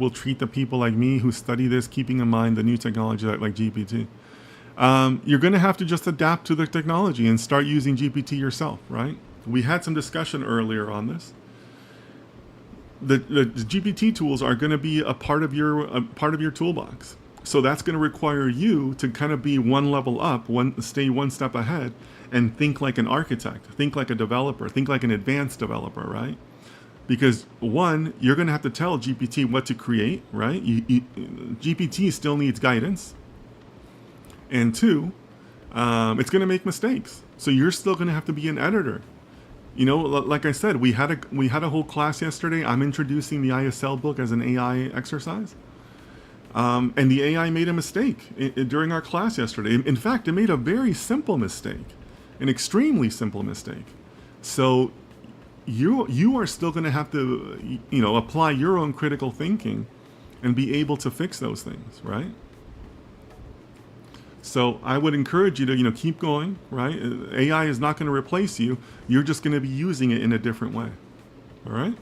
will treat the people like me who study this, keeping in mind the new technology like GPT. You're going to have to just adapt to the technology and start using GPT yourself, right? We had some discussion earlier on this. The GPT tools are going to be a part of your toolbox. So that's going to require you to kind of be one level up, stay one step ahead, and think like an architect, think like a developer, think like an advanced developer, right? Because one, you're going to have to tell GPT what to create, right? GPT still needs guidance. And two, it's going to make mistakes. So you're still going to have to be an editor. You know, like I said, we had a whole class yesterday. I'm introducing the ISL book as an AI exercise. And the AI made a mistake during our class yesterday. In fact, it made a very simple mistake, an extremely simple mistake. So you are still going to have to, apply your own critical thinking and be able to fix those things, right? So I would encourage you to, keep going, right? AI is not going to replace you. You're just going to be using it in a different way. All right?